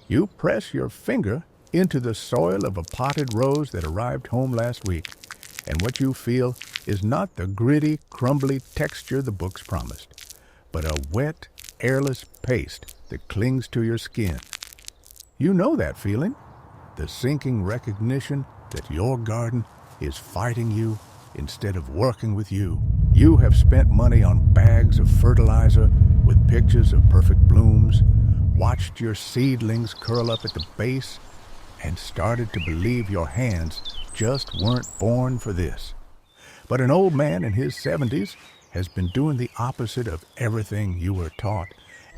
You press your finger into the soil of a potted rose that arrived home last week, and what you feel is not the gritty, crumbly texture the books promised, but a wet, airless paste that clings to your skin. You know that feeling, the sinking recognition that your garden is fighting you instead of working with you. You have spent money on bags of fertilizer with pictures of perfect blooms, watched your seedlings curl up at the base, and started to believe your hands just weren't born for this. But an old man in his 70s has been doing the opposite of everything you were taught,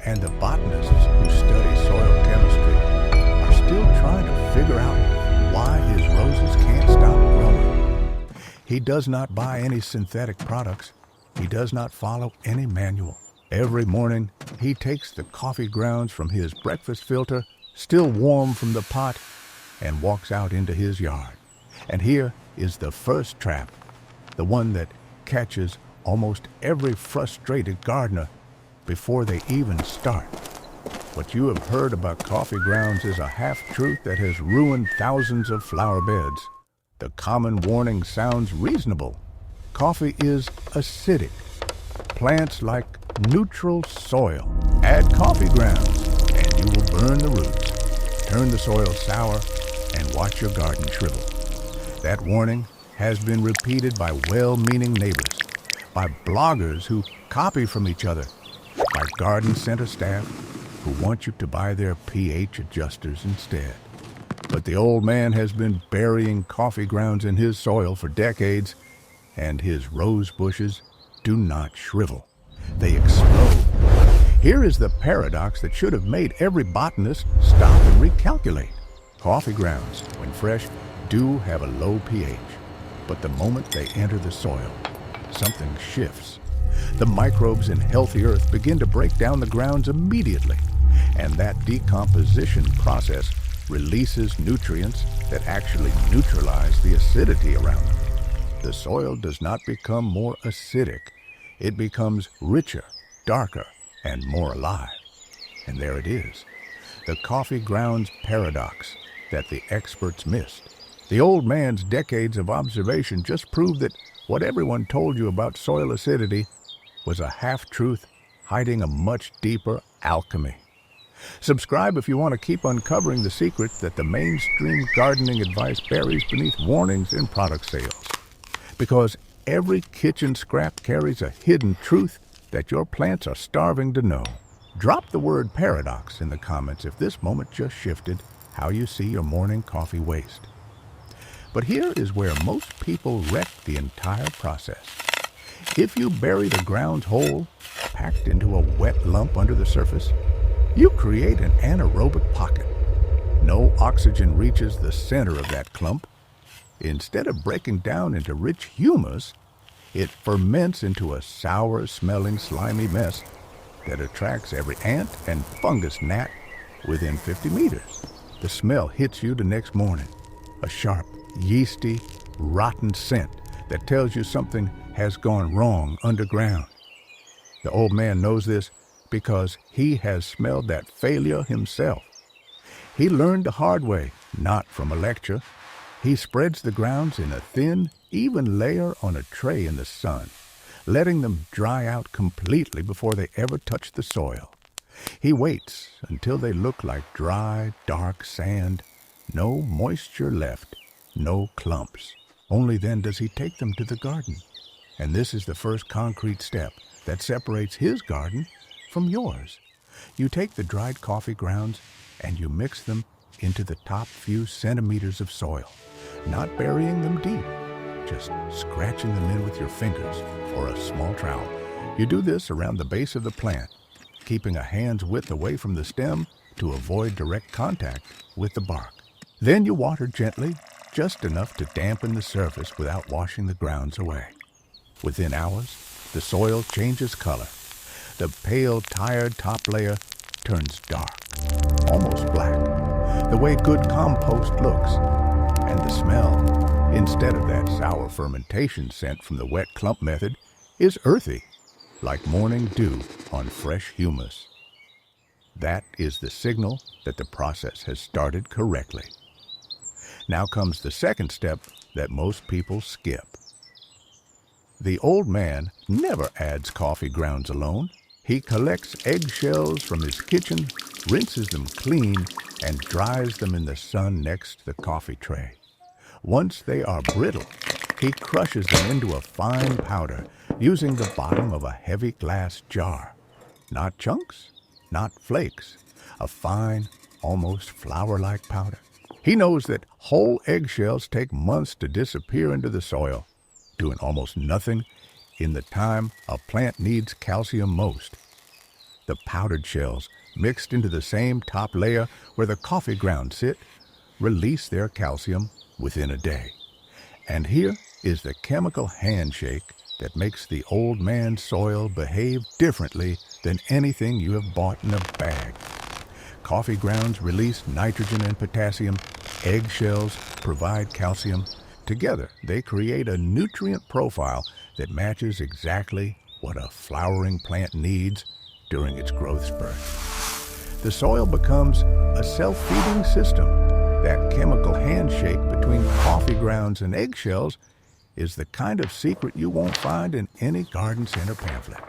and the botanists who study soil chemistry are still trying to figure out why his roses can't stop growing. He does not buy any synthetic products. He does not follow any manual. Every morning, he takes the coffee grounds from his breakfast filter, still warm from the pot, and walks out into his yard. And here is the first trap, the one that catches almost every frustrated gardener before they even start. What you have heard about coffee grounds is a half-truth that has ruined thousands of flower beds. The common warning sounds reasonable. Coffee is acidic. Plants like neutral soil. Add coffee grounds, and you will burn the roots, turn the soil sour, and watch your garden shrivel. That warning has been repeated by well-meaning neighbors, by bloggers who copy from each other, by garden center staff who want you to buy their pH adjusters instead. But the old man has been burying coffee grounds in his soil for decades, and his rose bushes do not shrivel. They explode. Here is the paradox that should have made every botanist stop and recalculate. Coffee grounds, when fresh, do have a low pH, but the moment they enter the soil, something shifts. The microbes in healthy earth begin to break down the grounds immediately, and that decomposition process releases nutrients that actually neutralize the acidity around them. The soil does not become more acidic. It becomes richer, darker, and more alive. And there it is, the coffee grounds paradox that the experts missed. The old man's decades of observation just proved that what everyone told you about soil acidity was a half-truth hiding a much deeper alchemy. Subscribe if you want to keep uncovering the secret that the mainstream gardening advice buries beneath warnings in product sales. Because every kitchen scrap carries a hidden truth that your plants are starving to know. Drop the word paradox in the comments if this moment just shifted how you see your morning coffee waste. But here is where most people wreck the entire process. If you bury the grounds whole, packed into a wet lump under the surface, you create an anaerobic pocket. No oxygen reaches the center of that clump. Instead of breaking down into rich humus, it ferments into a sour-smelling, slimy mess that attracts every ant and fungus gnat within 50 meters. The smell hits you the next morning, a sharp, yeasty, rotten scent that tells you something has gone wrong underground. The old man knows this because he has smelled that failure himself. He learned the hard way, not from a lecture. He spreads the grounds in a thin, even layer on a tray in the sun, letting them dry out completely before they ever touch the soil. He waits until they look like dry, dark sand, no moisture left, no clumps. Only then does he take them to the garden. And this is the first concrete step that separates his garden from yours. You take the dried coffee grounds and you mix them into the top few centimeters of soil, not burying them deep, just scratching them in with your fingers or a small trowel. You do this around the base of the plant, keeping a hand's width away from the stem to avoid direct contact with the bark. Then you water gently, just enough to dampen the surface without washing the grounds away. Within hours, the soil changes color. The pale, tired top layer turns dark, almost black, the way good compost looks. And the smell, instead of that sour fermentation scent from the wet clump method, is earthy, like morning dew on fresh humus. That is the signal that the process has started correctly. Now comes the second step that most people skip. The old man never adds coffee grounds alone. He collects eggshells from his kitchen, rinses them clean, and dries them in the sun next to the coffee tray. Once they are brittle, he crushes them into a fine powder using the bottom of a heavy glass jar. Not chunks, not flakes, a fine, almost flour-like powder. He knows that whole eggshells take months to disappear into the soil, doing almost nothing in the time a plant needs calcium most. The powdered shells, mixed into the same top layer where the coffee grounds sit, release their calcium within a day. And here is the chemical handshake that makes the old man's soil behave differently than anything you have bought in a bag. Coffee grounds release nitrogen and potassium. Eggshells provide calcium. Together, they create a nutrient profile that matches exactly what a flowering plant needs during its growth spurt. The soil becomes a self-feeding system. That chemical handshake between coffee grounds and eggshells is the kind of secret you won't find in any garden center pamphlet.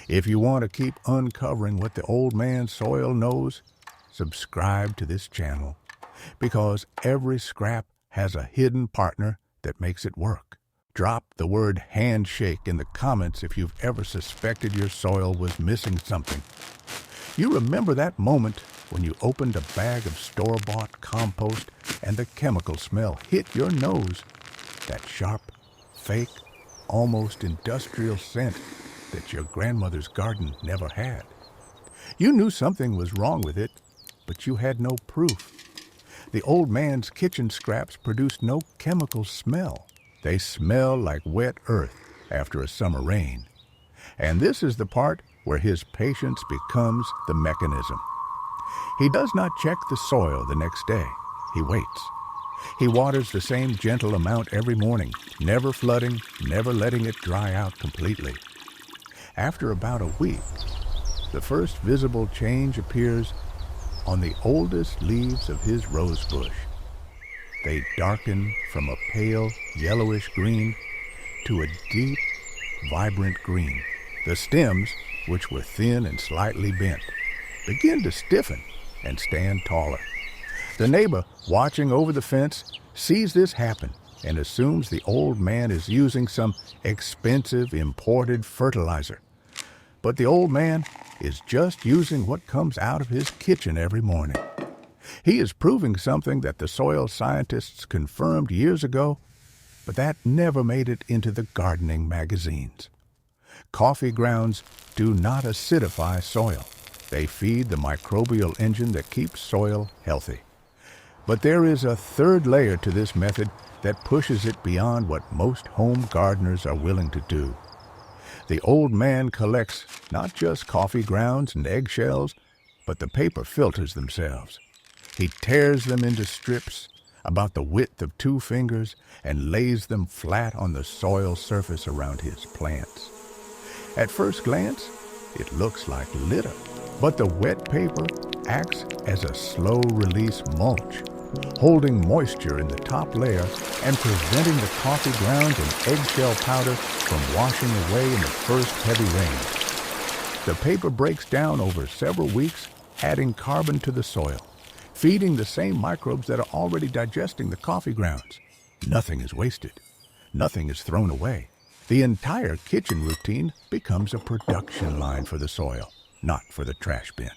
If you want to keep uncovering what the old man's soil knows, subscribe to this channel, because every scrap has a hidden partner that makes it work. Drop the word handshake in the comments if you've ever suspected your soil was missing something. You remember that moment when you opened a bag of store-bought compost and the chemical smell hit your nose, that sharp, fake, almost industrial scent that your grandmother's garden never had. You knew something was wrong with it, but you had no proof. The old man's kitchen scraps produced no chemical smell. They smell like wet earth after a summer rain. And this is the part where his patience becomes the mechanism. He does not check the soil the next day. He waits. He waters the same gentle amount every morning, never flooding, never letting it dry out completely. After about a week, the first visible change appears on the oldest leaves of his rose bush. They darken from a pale yellowish green to a deep, vibrant green. The stems, which were thin and slightly bent, begin to stiffen and stand taller. The neighbor, watching over the fence, sees this happen and assumes the old man is using some expensive imported fertilizer. But the old man is just using what comes out of his kitchen every morning. He is proving something that the soil scientists confirmed years ago, but that never made it into the gardening magazines. Coffee grounds do not acidify soil. They feed the microbial engine that keeps soil healthy. But there is a third layer to this method that pushes it beyond what most home gardeners are willing to do. The old man collects not just coffee grounds and eggshells, but the paper filters themselves. He tears them into strips about the width of 2 fingers and lays them flat on the soil surface around his plants. At first glance, it looks like litter, but the wet paper acts as a slow-release mulch, holding moisture in the top layer and preventing the coffee grounds and eggshell powder from washing away in the first heavy rain. The paper breaks down over several weeks, adding carbon to the soil, feeding the same microbes that are already digesting the coffee grounds. Nothing is wasted. Nothing is thrown away. The entire kitchen routine becomes a production line for the soil, not for the trash bin.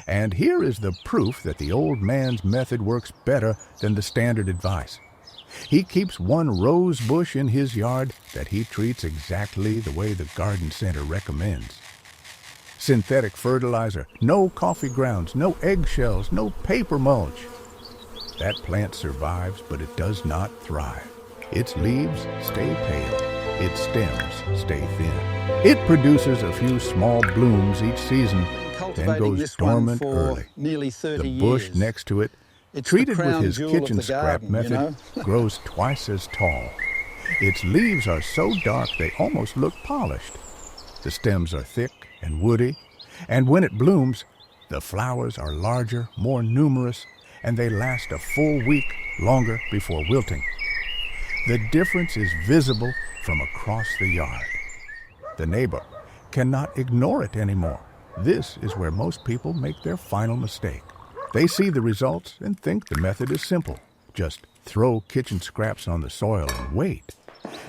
And here is the proof that the old man's method works better than the standard advice. He keeps one rose bush in his yard that he treats exactly the way the garden center recommends. Synthetic fertilizer, no coffee grounds, no eggshells, no paper mulch. That plant survives, but it does not thrive. Its leaves stay pale. Its stems stay thin. It produces a few small blooms each season, then goes dormant early. Nearly 30 the bush years. next to it, It's treated the with crown his jewel kitchen of the scrap garden, method, grows twice as tall. Its leaves are so dark they almost look polished. The stems are thick and woody, and when it blooms, The flowers are larger, more numerous, and they last a full week longer before wilting. The difference is visible from across the yard. The neighbor cannot ignore it anymore. This is where most people make their final mistake. They see the results and think the method is simple. Just throw kitchen scraps on the soil and wait.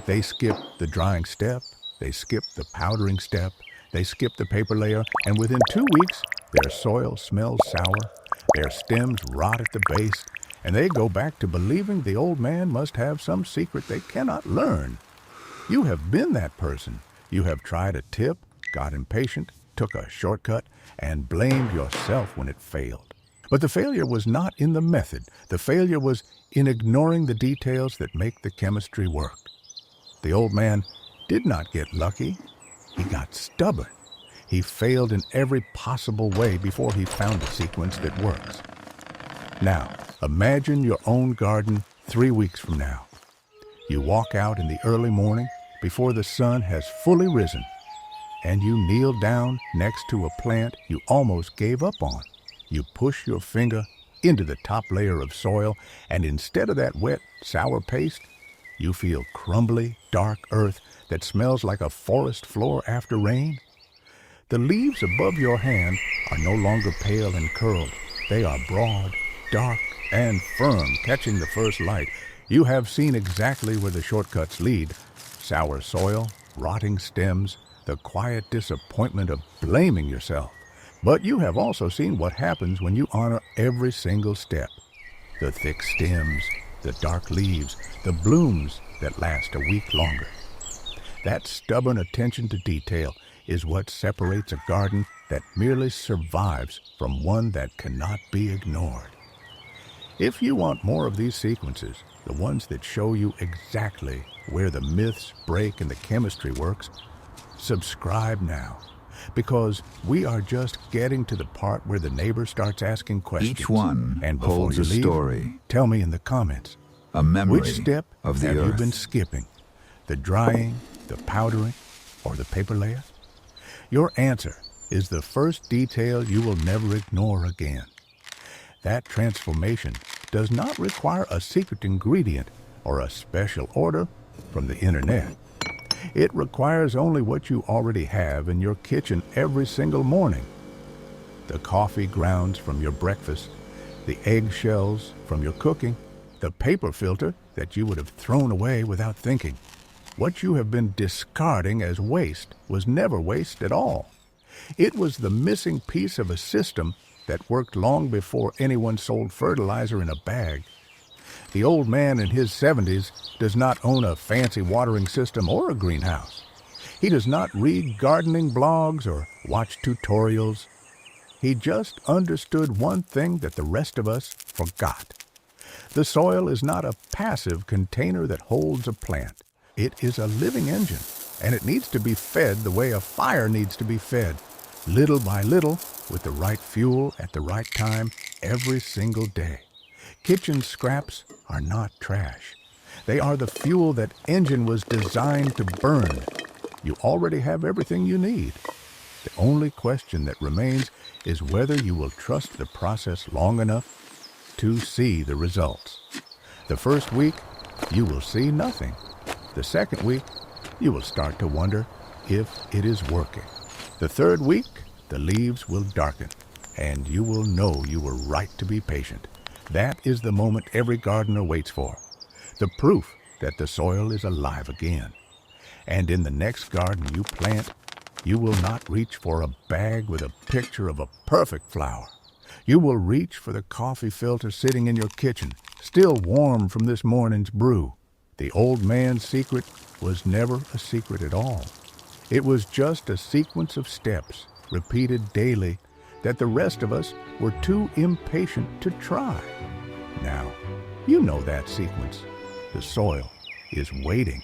They skip the drying step, they skip the powdering step, they skip the paper layer, and within 2 weeks, their soil smells sour, their stems rot at the base, and they go back to believing the old man must have some secret they cannot learn. You have been that person. You have tried a tip, got impatient, took a shortcut, and blamed yourself when it failed. But the failure was not in the method. The failure was in ignoring the details that make the chemistry work. The old man did not get lucky. He got stubborn. He failed in every possible way before he found a sequence that works. Now, imagine your own garden 3 weeks from now. You walk out in the early morning before the sun has fully risen, and you kneel down next to a plant you almost gave up on. You push your finger into the top layer of soil, and instead of that wet, sour paste, you feel crumbly, dark earth that smells like a forest floor after rain. The leaves above your hand are no longer pale and curled. They are broad, dark, and firm, catching the first light. You have seen exactly where the shortcuts lead. Sour soil, rotting stems, the quiet disappointment of blaming yourself. But you have also seen what happens when you honor every single step. The thick stems, the dark leaves, the blooms that last a week longer. That stubborn attention to detail is what separates a garden that merely survives from one that cannot be ignored. If you want more of these sequences, the ones that show you exactly where the myths break and the chemistry works, subscribe now, because we are just getting to the part where the neighbor starts asking questions. Each one and before holds you a leave, story, tell me in the comments, a memory which step of the have you earth. been skipping? The drying, the powdering, or the paper layer? Your answer is the first detail you will never ignore again. That transformation does not require a secret ingredient or a special order from the internet. It requires only what you already have in your kitchen every single morning. The coffee grounds from your breakfast, the eggshells from your cooking, the paper filter that you would have thrown away without thinking. What you have been discarding as waste was never waste at all. It was the missing piece of a system that worked long before anyone sold fertilizer in a bag. The old man in his 70s does not own a fancy watering system or a greenhouse. He does not read gardening blogs or watch tutorials. He just understood one thing that the rest of us forgot. The soil is not a passive container that holds a plant. It is a living engine, and it needs to be fed the way a fire needs to be fed, little by little, with the right fuel at the right time every single day. Kitchen scraps are not trash. They are the fuel that engine was designed to burn. You already have everything you need. The only question that remains is whether you will trust the process long enough to see the results. The first week, you will see nothing. The second week, you will start to wonder if it is working. The third week, the leaves will darken, and you will know you were right to be patient. That is the moment every gardener waits for, the proof that the soil is alive again. And in the next garden you plant, you will not reach for a bag with a picture of a perfect flower. You will reach for the coffee filter sitting in your kitchen, still warm from this morning's brew. The old man's secret was never a secret at all. It was just a sequence of steps, repeated daily, that the rest of us were too impatient to try. Now, you know that sequence. The soil is waiting.